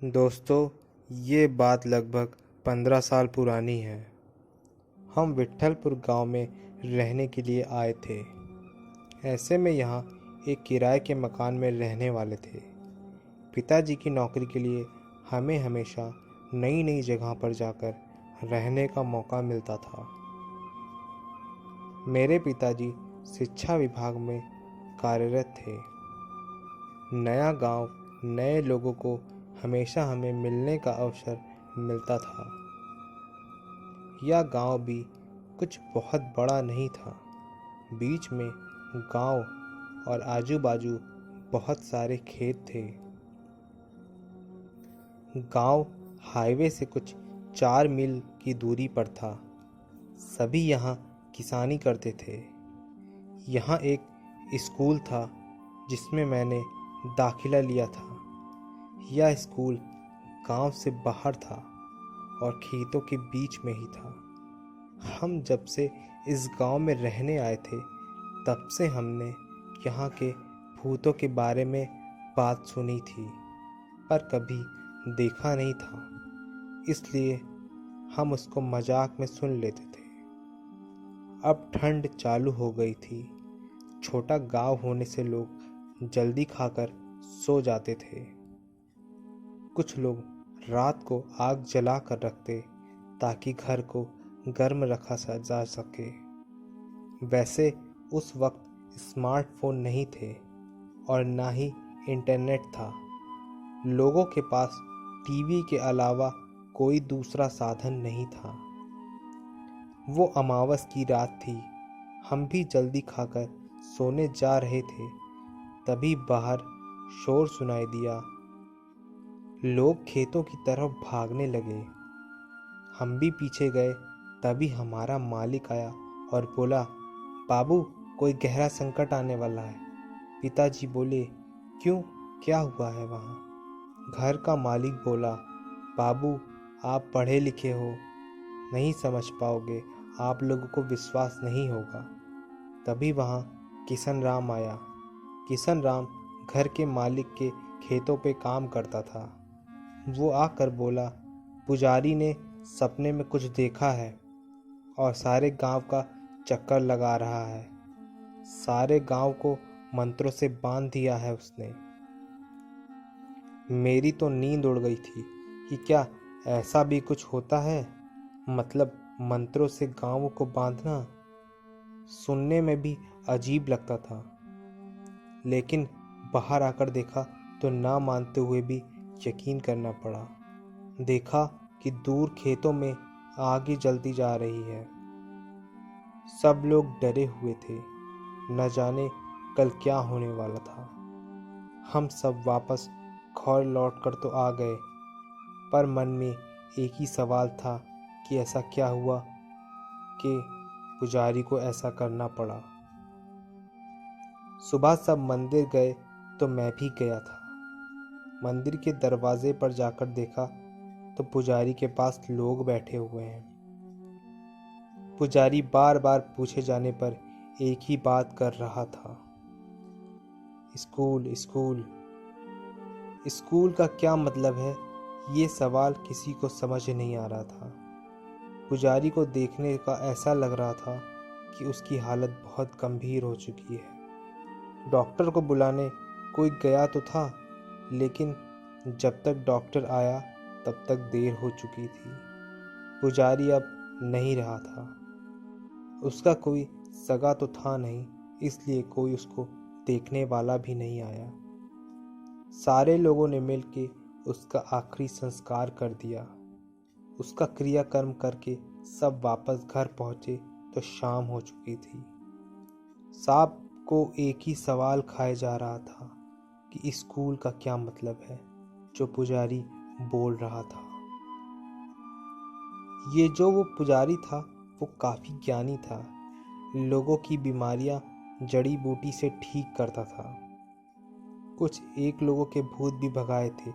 दोस्तों, ये बात लगभग 15 साल पुरानी है। हम विट्ठलपुर गांव में रहने के लिए आए थे। ऐसे में यहाँ एक किराए के मकान में रहने वाले थे। पिताजी की नौकरी के लिए हमें हमेशा नई नई जगह पर जाकर रहने का मौका मिलता था। मेरे पिताजी शिक्षा विभाग में कार्यरत थे। नया गांव, नए लोगों को हमेशा हमें मिलने का अवसर मिलता था। यह गांव भी कुछ बहुत बड़ा नहीं था। बीच में गांव और आजू बाजू बहुत सारे खेत थे। गांव हाईवे से कुछ 4 मील की दूरी पर था। सभी यहाँ किसानी करते थे। यहाँ एक स्कूल था जिसमें मैंने दाखिला लिया था। यह स्कूल गांव से बाहर था और खेतों के बीच में ही था। हम जब से इस गांव में रहने आए थे तब से हमने यहाँ के भूतों के बारे में बात सुनी थी, पर कभी देखा नहीं था, इसलिए हम उसको मजाक में सुन लेते थे। अब ठंड चालू हो गई थी। छोटा गांव होने से लोग जल्दी खाकर सो जाते थे। कुछ लोग रात को आग जला कर रखते ताकि घर को गर्म रखा जा सके। वैसे उस वक्त स्मार्टफोन नहीं थे और ना ही इंटरनेट था। लोगों के पास टीवी के अलावा कोई दूसरा साधन नहीं था। वो अमावस की रात थी। हम भी जल्दी खाकर सोने जा रहे थे, तभी बाहर शोर सुनाई दिया। लोग खेतों की तरफ भागने लगे। हम भी पीछे गए, तभी हमारा मालिक आया और बोला, बाबू, कोई गहरा संकट आने वाला है। पिताजी बोले, क्यों, क्या हुआ है वहाँ? घर का मालिक बोला, बाबू, आप पढ़े लिखे हो, नहीं समझ पाओगे, आप लोगों को विश्वास नहीं होगा। तभी वहाँ किशन राम आया। किशन राम घर के मालिक के खेतों पे काम करता था। वो आकर बोला, पुजारी ने सपने में कुछ देखा है और सारे गांव का चक्कर लगा रहा है। सारे गांव को मंत्रों से बांध दिया है उसने। मेरी तो नींद उड़ गई थी कि क्या ऐसा भी कुछ होता है, मतलब मंत्रों से गांवों को बांधना। सुनने में भी अजीब लगता था, लेकिन बाहर आकर देखा तो ना मानते हुए भी यकीन करना पड़ा। देखा कि दूर खेतों में आग जलती जा रही है। सब लोग डरे हुए थे, न जाने कल क्या होने वाला था। हम सब वापस घर लौट कर तो आ गए, पर मन में एक ही सवाल था कि ऐसा क्या हुआ कि पुजारी को ऐसा करना पड़ा। सुबह सब मंदिर गए तो मैं भी गया था। मंदिर के दरवाजे पर जाकर देखा तो पुजारी के पास लोग बैठे हुए हैं। पुजारी बार बार पूछे जाने पर एक ही बात कर रहा था, स्कूल स्कूल। स्कूल का क्या मतलब है, ये सवाल किसी को समझ नहीं आ रहा था। पुजारी को देखने का ऐसा लग रहा था कि उसकी हालत बहुत गंभीर हो चुकी है। डॉक्टर को बुलाने कोई गया तो था, लेकिन जब तक डॉक्टर आया तब तक देर हो चुकी थी। पुजारी अब नहीं रहा था। उसका कोई सगा तो था नहीं, इसलिए कोई उसको देखने वाला भी नहीं आया। सारे लोगों ने मिलकर उसका आखिरी संस्कार कर दिया। उसका क्रियाकर्म करके सब वापस घर पहुंचे तो शाम हो चुकी थी। सांप को एक ही सवाल खाए जा रहा था कि स्कूल का क्या मतलब है, जो पुजारी बोल रहा था। ये जो वो पुजारी था वो काफी ज्ञानी था। लोगों की बीमारियां जड़ी बूटी से ठीक करता था। कुछ एक लोगों के भूत भी भगाए थे,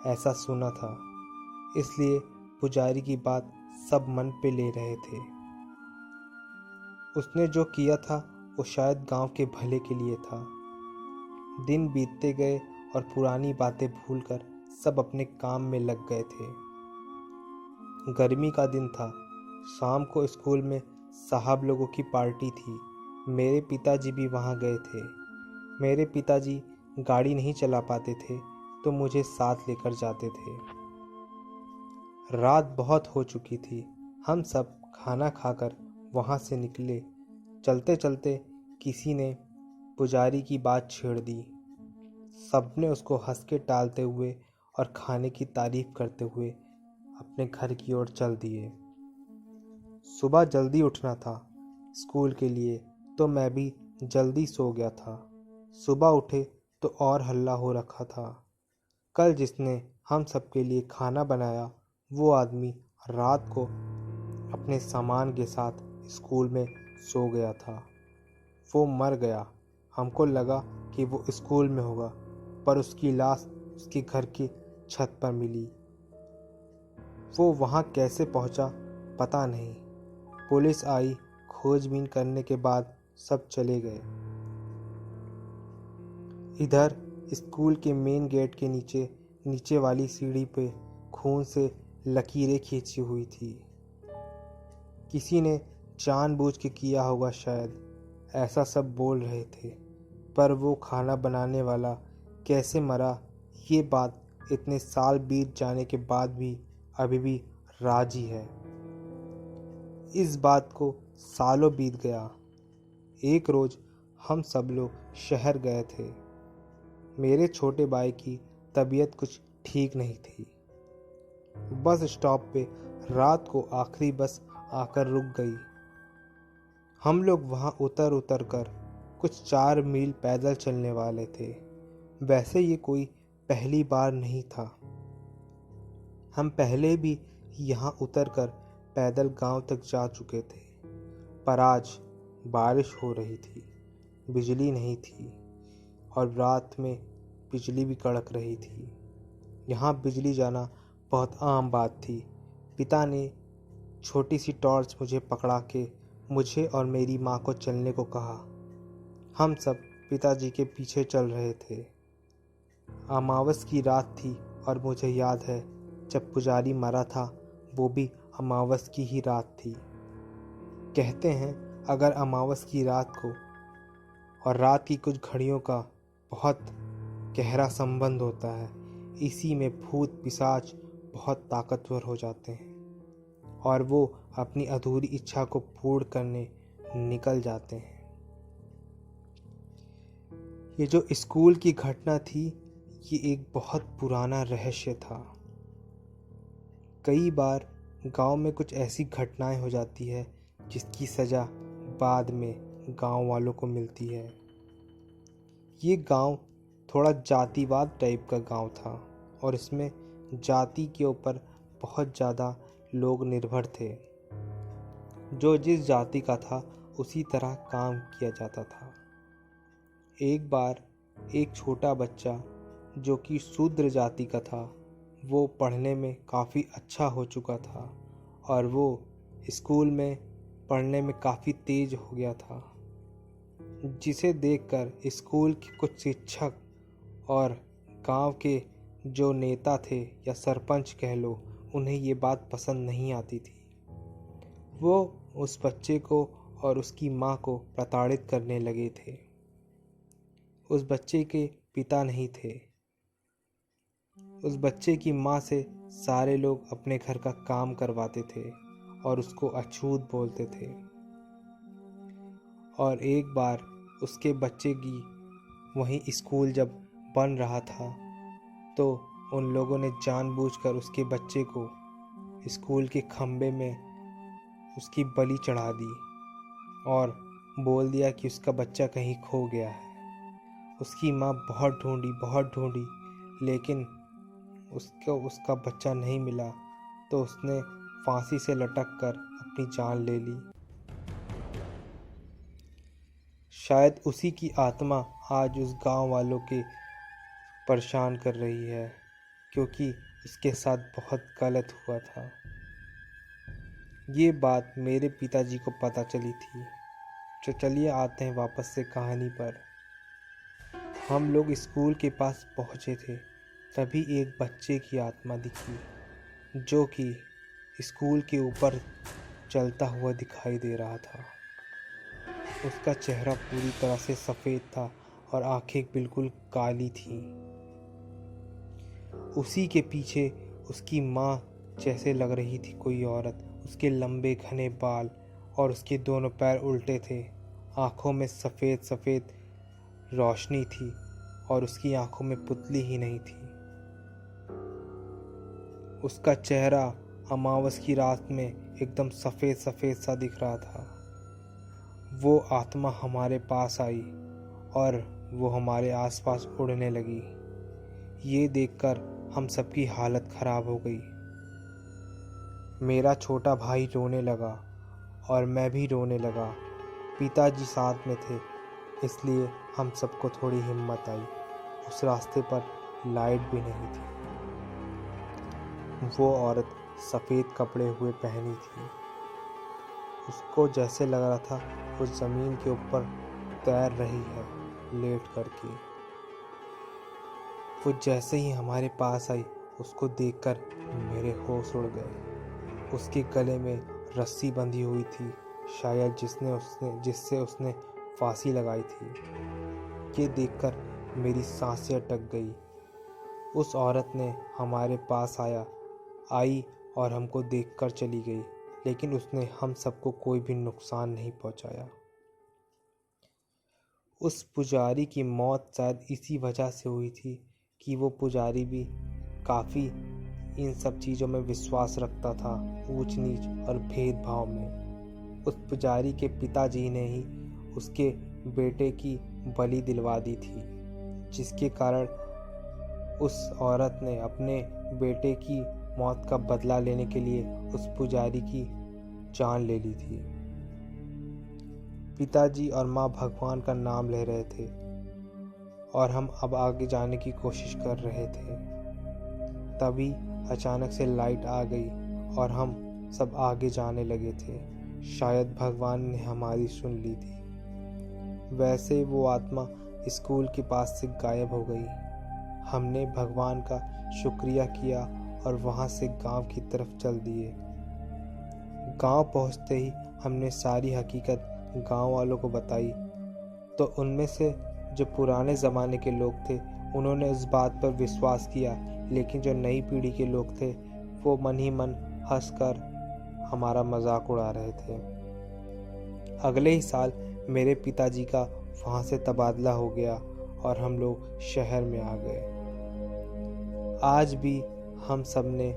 ऐसा सुना था। इसलिए पुजारी की बात सब मन पे ले रहे थे। उसने जो किया था वो शायद गांव के भले के लिए था। दिन बीतते गए और पुरानी बातें भूलकर सब अपने काम में लग गए थे। गर्मी का दिन था। शाम को स्कूल में साहब लोगों की पार्टी थी। मेरे पिताजी भी वहाँ गए थे। मेरे पिताजी गाड़ी नहीं चला पाते थे तो मुझे साथ लेकर जाते थे। रात बहुत हो चुकी थी। हम सब खाना खाकर वहाँ से निकले। चलते चलते किसी ने पुजारी की बात छेड़ दी। सबने उसको हंस के टालते हुए और खाने की तारीफ करते हुए अपने घर की ओर चल दिए। सुबह जल्दी उठना था स्कूल के लिए, तो मैं भी जल्दी सो गया था। सुबह उठे तो और हल्ला हो रखा था। कल जिसने हम सबके लिए खाना बनाया वो आदमी रात को अपने सामान के साथ स्कूल में सो गया था। वो मर गया। हमको लगा कि वो स्कूल में होगा, पर उसकी लाश उसके घर की छत पर मिली। वो वहाँ कैसे पहुँचा पता नहीं। पुलिस आई, खोजबीन करने के बाद सब चले गए। इधर स्कूल के मेन गेट के नीचे वाली सीढ़ी पे खून से लकीरें खींची हुई थी। किसी ने जानबूझ के किया होगा शायद, ऐसा सब बोल रहे थे। पर वो खाना बनाने वाला कैसे मरा, ये बात इतने साल बीत जाने के बाद भी अभी भी राज ही है। इस बात को सालों बीत गया। एक रोज हम सब लोग शहर गए थे। मेरे छोटे भाई की तबीयत कुछ ठीक नहीं थी। बस स्टॉप पे रात को आखिरी बस आकर रुक गई। हम लोग वहाँ उतर कर कुछ 4 मील पैदल चलने वाले थे। वैसे ये कोई पहली बार नहीं था। हम पहले भी यहाँ उतरकर पैदल गांव तक जा चुके थे। पर आज बारिश हो रही थी, बिजली नहीं थी और रात में बिजली भी कड़क रही थी। यहाँ बिजली जाना बहुत आम बात थी। पिता ने छोटी सी टॉर्च मुझे पकड़ा के मुझे और मेरी माँ को चलने को कहा। हम सब पिताजी के पीछे चल रहे थे। अमावस की रात थी और मुझे याद है जब पुजारी मरा था वो भी अमावस की ही रात थी। कहते हैं अगर अमावस की रात को और रात की कुछ घड़ियों का बहुत गहरा संबंध होता है। इसी में भूत पिशाच बहुत ताकतवर हो जाते हैं और वो अपनी अधूरी इच्छा को पूर्ण करने निकल जाते हैं। ये जो स्कूल की घटना थी ये एक बहुत पुराना रहस्य था। कई बार गांव में कुछ ऐसी घटनाएं हो जाती है जिसकी सज़ा बाद में गांव वालों को मिलती है। ये गांव थोड़ा जातिवाद टाइप का गांव था और इसमें जाति के ऊपर बहुत ज़्यादा लोग निर्भर थे। जो जिस जाति का था उसी तरह काम किया जाता था। एक बार एक छोटा बच्चा जो कि शूद्र जाति का था, वो पढ़ने में काफ़ी अच्छा हो चुका था और वो स्कूल में पढ़ने में काफ़ी तेज हो गया था, जिसे देखकर स्कूल के कुछ शिक्षक और गांव के जो नेता थे या सरपंच कह लो, उन्हें ये बात पसंद नहीं आती थी। वो उस बच्चे को और उसकी माँ को प्रताड़ित करने लगे थे। उस बच्चे के पिता नहीं थे। उस बच्चे की माँ से सारे लोग अपने घर का काम करवाते थे और उसको अछूत बोलते थे। और एक बार उसके बच्चे की वहीं स्कूल जब बन रहा था तो उन लोगों ने जानबूझकर उसके बच्चे को स्कूल के खम्भे में उसकी बलि चढ़ा दी और बोल दिया कि उसका बच्चा कहीं खो गया है। उसकी माँ बहुत ढूंढी लेकिन उसका बच्चा नहीं मिला तो उसने फांसी से लटक कर अपनी जान ले ली। शायद उसी की आत्मा आज उस गांव वालों के परेशान कर रही है क्योंकि इसके साथ बहुत गलत हुआ था। ये बात मेरे पिताजी को पता चली थी। तो चलिए आते हैं वापस से कहानी पर। हम लोग स्कूल के पास पहुँचे थे। तभी एक बच्चे की आत्मा दिखी जो कि स्कूल के ऊपर चलता हुआ दिखाई दे रहा था। उसका चेहरा पूरी तरह से सफ़ेद था और आंखें बिल्कुल काली थीं। उसी के पीछे उसकी माँ जैसे लग रही थी कोई औरत। उसके लंबे घने बाल और उसके दोनों पैर उल्टे थे। आंखों में सफ़ेद सफ़ेद रोशनी थी और उसकी आंखों में पुतली ही नहीं थी। उसका चेहरा अमावस की रात में एकदम सफ़ेद सफ़ेद सा दिख रहा था। वो आत्मा हमारे पास आई और वो हमारे आसपास उड़ने लगी। ये देखकर हम सबकी हालत ख़राब हो गई। मेरा छोटा भाई रोने लगा और मैं भी रोने लगा। पिताजी साथ में थे, इसलिए हम सबको थोड़ी हिम्मत आई। उस रास्ते पर लाइट भी नहीं थी। वो औरत सफ़ेद कपड़े हुए पहनी थी। उसको जैसे लग रहा था वो ज़मीन के ऊपर तैर रही है लेट करके। वो जैसे ही हमारे पास आई, उसको देखकर मेरे होश उड़ गए। उसके गले में रस्सी बंधी हुई थी, शायद जिससे उसने फांसी लगाई थी। ये देखकर मेरी सांसें अटक गई। उस औरत ने हमारे पास आई और हमको देखकर चली गई, लेकिन उसने हम सबको कोई भी नुकसान नहीं पहुंचाया। उस पुजारी की मौत शायद इसी वजह से हुई थी कि वो पुजारी भी काफ़ी इन सब चीज़ों में विश्वास रखता था, ऊंच नीच और भेदभाव में। उस पुजारी के पिताजी ने ही उसके बेटे की बलि दिलवा दी थी, जिसके कारण उस औरत ने अपने बेटे की मौत का बदला लेने के लिए उस पुजारी की जान ले ली थी। पिताजी और माँ भगवान का नाम ले रहे थे और हम अब आगे जाने की कोशिश कर रहे थे। तभी अचानक से लाइट आ गई और हम सब आगे जाने लगे थे। शायद भगवान ने हमारी सुन ली थी। वैसे वो आत्मा स्कूल के पास से गायब हो गई। हमने भगवान का शुक्रिया किया और वहाँ से गांव की तरफ चल दिए। गांव पहुँचते ही हमने सारी हकीकत गांव वालों को बताई, तो उनमें से जो पुराने ज़माने के लोग थे उन्होंने उस बात पर विश्वास किया, लेकिन जो नई पीढ़ी के लोग थे वो मन ही मन हंसकर हमारा मजाक उड़ा रहे थे। अगले ही साल मेरे पिताजी का वहाँ से तबादला हो गया और हम लोग शहर में आ गए। आज भी हम सब ने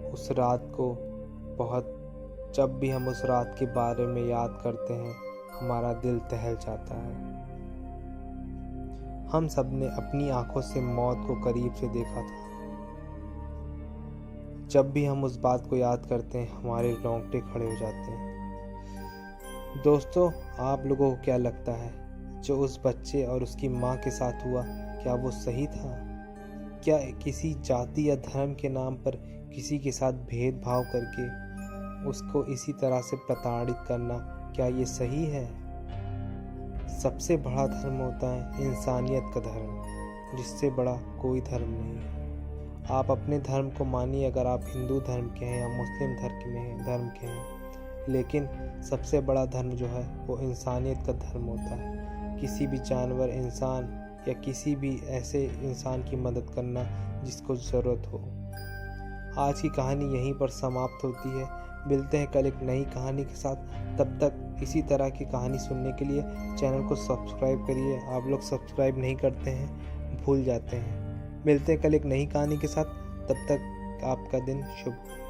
उस रात को जब भी हम उस रात के बारे में याद करते हैं, हमारा दिल दहल जाता है। हम सब ने अपनी आंखों से मौत को करीब से देखा था। जब भी हम उस बात को याद करते हैं, हमारे रोंगटे खड़े हो जाते हैं। दोस्तों, आप लोगों को क्या लगता है, जो उस बच्चे और उसकी माँ के साथ हुआ, क्या वो सही था? क्या किसी जाति या धर्म के नाम पर किसी के साथ भेदभाव करके उसको इसी तरह से प्रताड़ित करना, क्या ये सही है? सबसे बड़ा धर्म होता है इंसानियत का धर्म, जिससे बड़ा कोई धर्म नहीं है। आप अपने धर्म को मानिए, अगर आप हिंदू धर्म के हैं या मुस्लिम धर्म के हैं, लेकिन सबसे बड़ा धर्म जो है वो इंसानियत का धर्म होता है। किसी भी जानवर, इंसान या किसी भी ऐसे इंसान की मदद करना जिसको ज़रूरत हो। आज की कहानी यहीं पर समाप्त होती है। मिलते हैं कल एक नई कहानी के साथ। तब तक इसी तरह की कहानी सुनने के लिए चैनल को सब्सक्राइब करिए। आप लोग सब्सक्राइब नहीं करते हैं, भूल जाते हैं। मिलते हैं कल एक नई कहानी के साथ। तब तक आपका दिन शुभ हो।